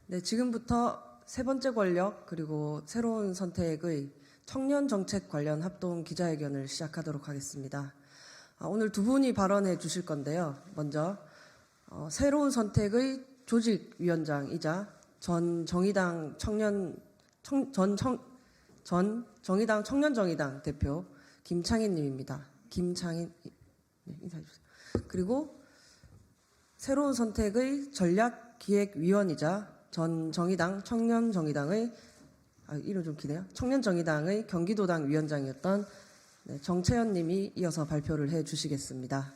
네, 지금부터 세 번째 권력 그리고 새로운 선택의 청년 정책 관련 합동 기자회견을 시작하도록 하겠습니다. 오늘 두 분이 발언해 주실 건데요. 먼저 새로운 선택의 조직위원장이자 전 정의당 청년정의당 대표 김창희님입니다. 김창희, 네, 인사해 주세요. 그리고 새로운 선택의 전략기획위원이자 전 정의당 청년정의당의 이름 좀 기네요. 청년정의당의 경기도당 위원장이었던 정채연 님이 이어서 발표를 해 주시겠습니다.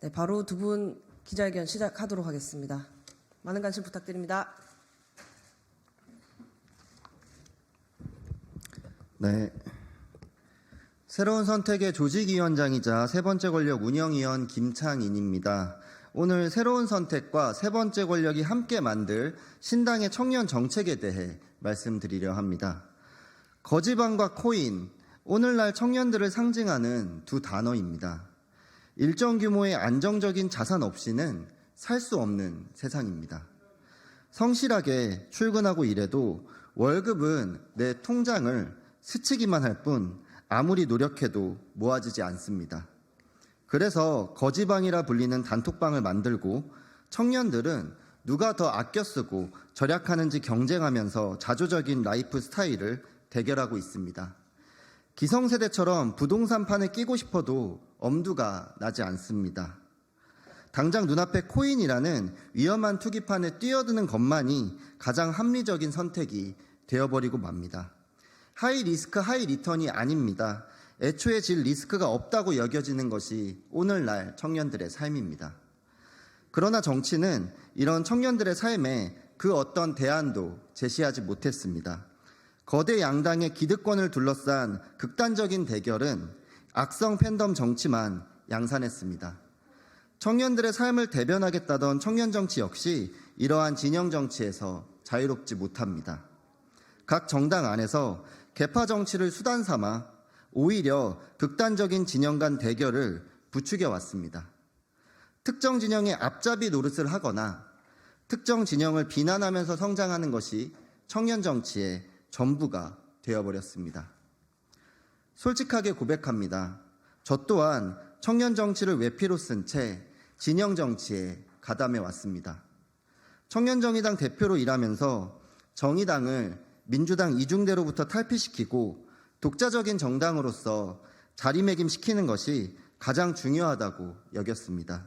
네, 바로 두 분 기자회견 시작하도록 하겠습니다. 많은 관심 부탁드립니다. 네. 새로운 선택의 조직위원장이자 세 번째 권력 운영위원 김창인입니다. 오늘 새로운 선택과 세 번째 권력이 함께 만들 신당의 청년 정책에 대해 말씀드리려 합니다. 거지방과 코인, 오늘날 청년들을 상징하는 두 단어입니다. 일정 규모의 안정적인 자산 없이는 살 수 없는 세상입니다. 성실하게 출근하고 일해도 월급은 내 통장을 스치기만 할 뿐 아무리 노력해도 모아지지 않습니다. 그래서 거지방이라 불리는 단톡방을 만들고 청년들은 누가 더 아껴 쓰고 절약하는지 경쟁하면서 자조적인 라이프 스타일을 대결하고 있습니다. 기성세대처럼 부동산판에 끼고 싶어도 엄두가 나지 않습니다. 당장 눈앞에 코인이라는 위험한 투기판에 뛰어드는 것만이 가장 합리적인 선택이 되어버리고 맙니다. 하이 리스크 하이 리턴이 아닙니다. 애초에 질 리스크가 없다고 여겨지는 것이 오늘날 청년들의 삶입니다. 그러나 정치는 이런 청년들의 삶에 그 어떤 대안도 제시하지 못했습니다. 거대 양당의 기득권을 둘러싼 극단적인 대결은 악성 팬덤 정치만 양산했습니다. 청년들의 삶을 대변하겠다던 청년 정치 역시 이러한 진영 정치에서 자유롭지 못합니다. 각 정당 안에서 계파 정치를 수단 삼아 오히려 극단적인 진영 간 대결을 부추겨 왔습니다. 특정 진영의 앞잡이 노릇을 하거나 특정 진영을 비난하면서 성장하는 것이 청년 정치의 전부가 되어버렸습니다. 솔직하게 고백합니다. 저 또한 청년 정치를 외피로 쓴 채 진영 정치에 가담해 왔습니다. 청년정의당 대표로 일하면서 정의당을 민주당 이중대로부터 탈피시키고 독자적인 정당으로서 자리매김시키는 것이 가장 중요하다고 여겼습니다.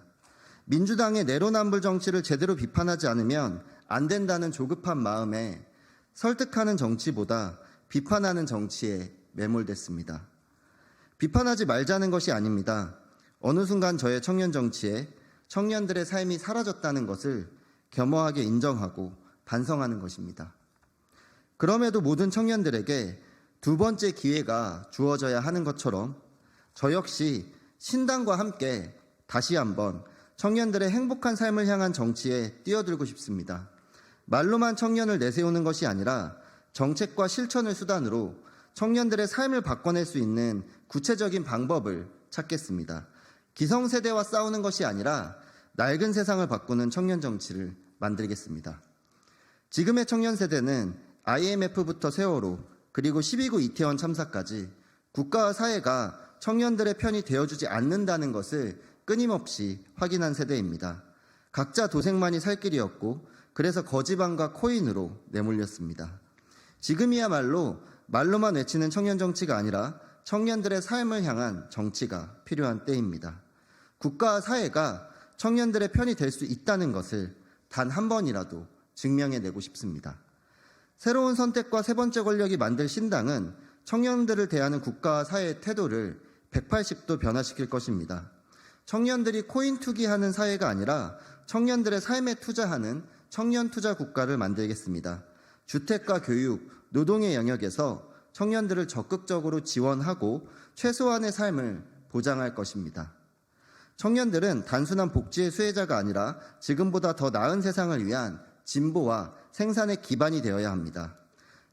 민주당의 내로남불 정치를 제대로 비판하지 않으면 안 된다는 조급한 마음에 설득하는 정치보다 비판하는 정치에 매몰됐습니다. 비판하지 말자는 것이 아닙니다. 어느 순간 저의 청년 정치에 청년들의 삶이 사라졌다는 것을 겸허하게 인정하고 반성하는 것입니다. 그럼에도 모든 청년들에게 두 번째 기회가 주어져야 하는 것처럼 저 역시 신당과 함께 다시 한번 청년들의 행복한 삶을 향한 정치에 뛰어들고 싶습니다. 말로만 청년을 내세우는 것이 아니라 정책과 실천을 수단으로 청년들의 삶을 바꿔낼 수 있는 구체적인 방법을 찾겠습니다. 기성세대와 싸우는 것이 아니라 낡은 세상을 바꾸는 청년 정치를 만들겠습니다. 지금의 청년 세대는 IMF부터 세월호 그리고 12구 이태원 참사까지 국가와 사회가 청년들의 편이 되어주지 않는다는 것을 끊임없이 확인한 세대입니다. 각자 도생만이 살 길이었고 그래서 거지방과 코인으로 내몰렸습니다. 지금이야말로 말로만 외치는 청년 정치가 아니라 청년들의 삶을 향한 정치가 필요한 때입니다. 국가와 사회가 청년들의 편이 될 수 있다는 것을 단 한 번이라도 증명해내고 싶습니다. 새로운 선택과 세 번째 권력이 만들 신당은 청년들을 대하는 국가와 사회의 태도를 180도 변화시킬 것입니다. 청년들이 코인 투기하는 사회가 아니라 청년들의 삶에 투자하는 청년 투자 국가를 만들겠습니다. 주택과 교육, 노동의 영역에서 청년들을 적극적으로 지원하고 최소한의 삶을 보장할 것입니다. 청년들은 단순한 복지의 수혜자가 아니라 지금보다 더 나은 세상을 위한 진보와 생산의 기반이 되어야 합니다.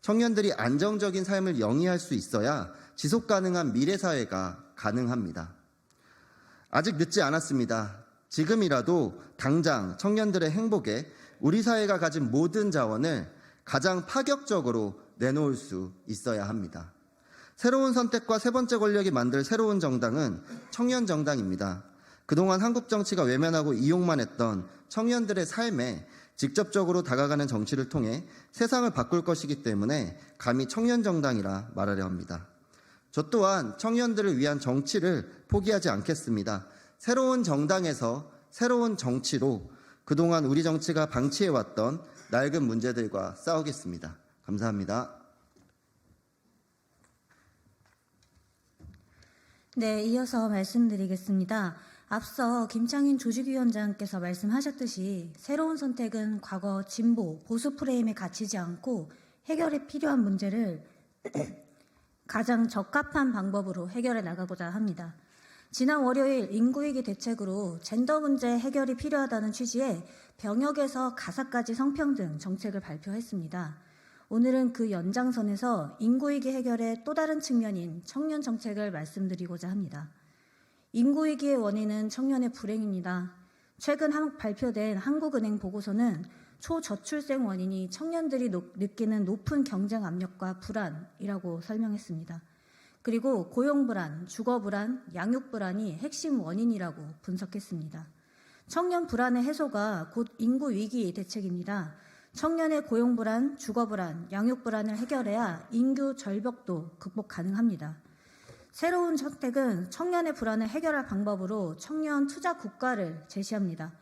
청년들이 안정적인 삶을 영위할 수 있어야 지속 가능한 미래 사회가 가능합니다. 아직 늦지 않았습니다. 지금이라도 당장 청년들의 행복에 우리 사회가 가진 모든 자원을 가장 파격적으로 내놓을 수 있어야 합니다. 새로운 선택과 세 번째 권력이 만들 새로운 정당은 청년정당입니다. 그동안 한국 정치가 외면하고 이용만 했던 청년들의 삶에 직접적으로 다가가는 정치를 통해 세상을 바꿀 것이기 때문에 감히 청년정당이라 말하려 합니다. 저 또한 청년들을 위한 정치를 포기하지 않겠습니다. 새로운 정당에서 새로운 정치로 그동안 우리 정치가 방치해왔던 낡은 문제들과 싸우겠습니다. 감사합니다. 네, 이어서 말씀드리겠습니다. 앞서 김창인 조직위원장께서 말씀하셨듯이 새로운 선택은 과거 진보, 보수 프레임에 갇히지 않고 해결에 필요한 문제를 가장 적합한 방법으로 해결해 나가고자 합니다. 지난 월요일 인구위기 대책으로 젠더 문제 해결이 필요하다는 취지의 병역에서 가사까지 성평등 정책을 발표했습니다. 오늘은 그 연장선에서 인구위기 해결의 또 다른 측면인 청년 정책을 말씀드리고자 합니다. 인구위기의 원인은 청년의 불행입니다. 최근 발표된 한국은행 보고서는 초저출생 원인이 청년들이 느끼는 높은 경쟁 압력과 불안이라고 설명했습니다. 그리고 고용불안, 주거불안, 양육불안이 핵심 원인이라고 분석했습니다. 청년 불안의 해소가 곧 인구위기 대책입니다. 청년의 고용불안, 주거불안, 양육불안을 해결해야 인구 절벽도 극복 가능합니다. 새로운 선택은 청년의 불안을 해결할 방법으로 청년 투자 국가를 제시합니다.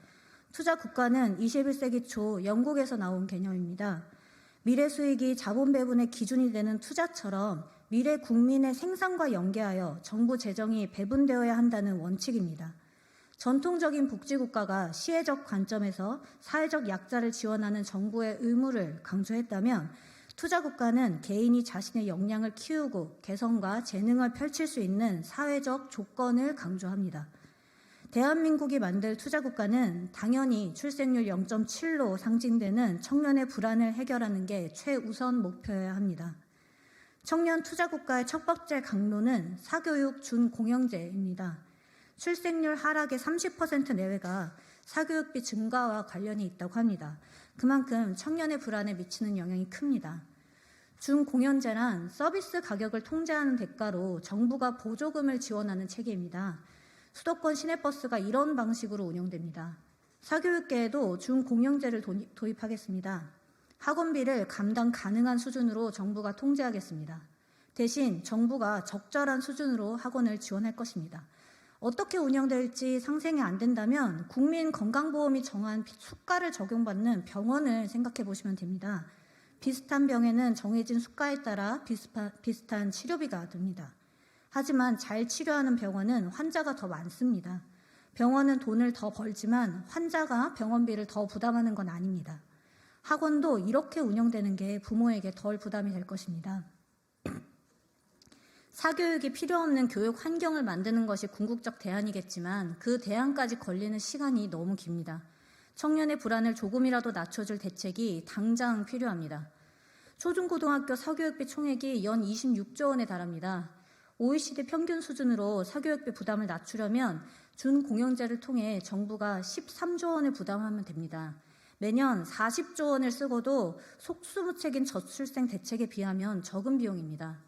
투자 국가는 21세기 초 영국에서 나온 개념입니다. 미래 수익이 자본 배분의 기준이 되는 투자처럼 미래 국민의 생산과 연계하여 정부 재정이 배분되어야 한다는 원칙입니다. 전통적인 복지국가가 시혜적 관점에서 사회적 약자를 지원하는 정부의 의무를 강조했다면 투자국가는 개인이 자신의 역량을 키우고 개성과 재능을 펼칠 수 있는 사회적 조건을 강조합니다. 대한민국이 만들 투자국가는 당연히 출생률 0.7로 상징되는 청년의 불안을 해결하는 게 최우선 목표여야 합니다. 청년 투자국가의 첫 번째 강로는 사교육 준공영제입니다. 출생률 하락의 30% 내외가 사교육비 증가와 관련이 있다고 합니다. 그만큼 청년의 불안에 미치는 영향이 큽니다. 준공연제란 서비스 가격을 통제하는 대가로 정부가 보조금을 지원하는 체계입니다. 수도권 시내버스가 이런 방식으로 운영됩니다. 사교육계에도 준공영제를 도입하겠습니다. 학원비를 감당 가능한 수준으로 정부가 통제하겠습니다. 대신 정부가 적절한 수준으로 학원을 지원할 것입니다. 어떻게 운영될지 상생이 안 된다면 국민건강보험이 정한 수가를 적용받는 병원을 생각해 보시면 됩니다. 비슷한 병에는 정해진 수가에 따라 비슷한 치료비가 듭니다. 하지만 잘 치료하는 병원은 환자가 더 많습니다. 병원은 돈을 더 벌지만 환자가 병원비를 더 부담하는 건 아닙니다. 학원도 이렇게 운영되는 게 부모에게 덜 부담이 될 것입니다. 사교육이 필요 없는 교육 환경을 만드는 것이 궁극적 대안이겠지만 그 대안까지 걸리는 시간이 너무 깁니다. 청년의 불안을 조금이라도 낮춰줄 대책이 당장 필요합니다. 초중고등학교 사교육비 총액이 연 26조 원에 달합니다. OECD 평균 수준으로 사교육비 부담을 낮추려면 준공영제를 통해 정부가 13조 원을 부담하면 됩니다. 매년 40조 원을 쓰고도 속수무책인 저출생 대책에 비하면 적은 비용입니다.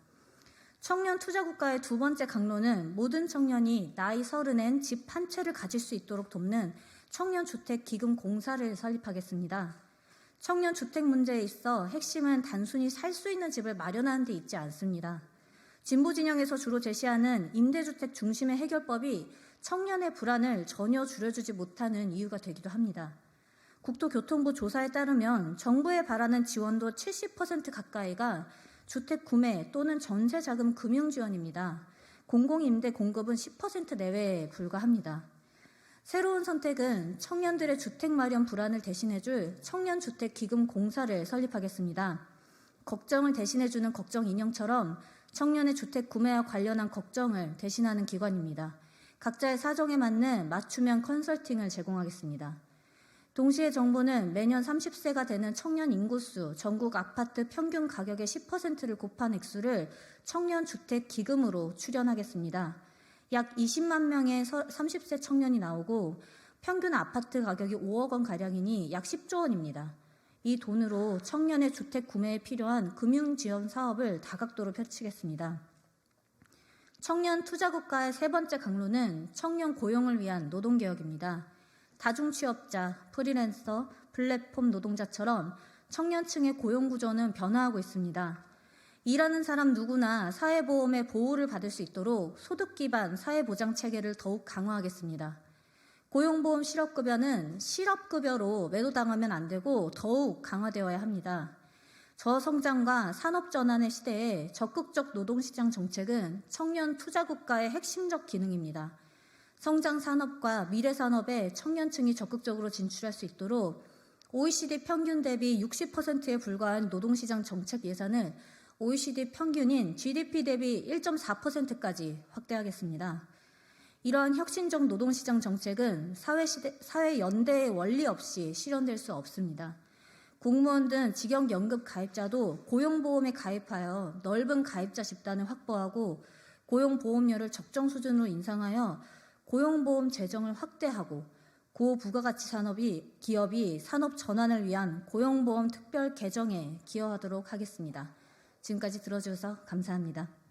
청년 투자국가의 두 번째 강로는 모든 청년이 나이 30엔 집 한 채를 가질 수 있도록 돕는 청년주택기금공사를 설립하겠습니다. 청년주택 문제에 있어 핵심은 단순히 살 수 있는 집을 마련하는 데 있지 않습니다. 진보 진영에서 주로 제시하는 임대주택 중심의 해결법이 청년의 불안을 전혀 줄여주지 못하는 이유가 되기도 합니다. 국토교통부 조사에 따르면 정부에 바라는 지원도 70% 가까이가 주택 구매 또는 전세 자금 금융 지원입니다. 공공임대 공급은 10% 내외에 불과합니다. 새로운 선택은 청년들의 주택 마련 불안을 대신해줄 청년주택기금공사를 설립하겠습니다. 걱정을 대신해주는 걱정 인형처럼 청년의 주택 구매와 관련한 걱정을 대신하는 기관입니다. 각자의 사정에 맞는 맞춤형 컨설팅을 제공하겠습니다. 동시에 정부는 매년 30세가 되는 청년 인구수 전국 아파트 평균 가격의 10%를 곱한 액수를 청년주택기금으로 출연하겠습니다. 약 20만 명의 30세 청년이 나오고 평균 아파트 가격이 5억 원 가량이니 약 10조 원입니다. 이 돈으로 청년의 주택 구매에 필요한 금융 지원 사업을 다각도로 펼치겠습니다. 청년 투자국가의 세 번째 강로는 청년 고용을 위한 노동개혁입니다. 다중취업자, 프리랜서, 플랫폼 노동자처럼 청년층의 고용구조는 변화하고 있습니다. 일하는 사람 누구나 사회보험의 보호를 받을 수 있도록 소득 기반 사회보장체계를 더욱 강화하겠습니다. 고용보험 실업급여는 실업급여로 매도당하면 안 되고 더욱 강화되어야 합니다. 저성장과 산업전환의 시대에 적극적 노동시장 정책은 청년 투자국가의 핵심적 기능입니다. 성장 산업과 미래 산업에 청년층이 적극적으로 진출할 수 있도록 OECD 평균 대비 60%에 불과한 노동시장 정책 예산을 OECD 평균인 GDP 대비 1.4%까지 확대하겠습니다. 이러한 혁신적 노동시장 정책은 사회 연대의 원리 없이 실현될 수 없습니다. 공무원 등 직역연금 가입자도 고용보험에 가입하여 넓은 가입자 집단을 확보하고 고용보험료를 적정 수준으로 인상하여 고용보험 재정을 확대하고 고부가가치 기업이 산업 전환을 위한 고용보험 특별 개정에 기여하도록 하겠습니다. 지금까지 들어주셔서 감사합니다.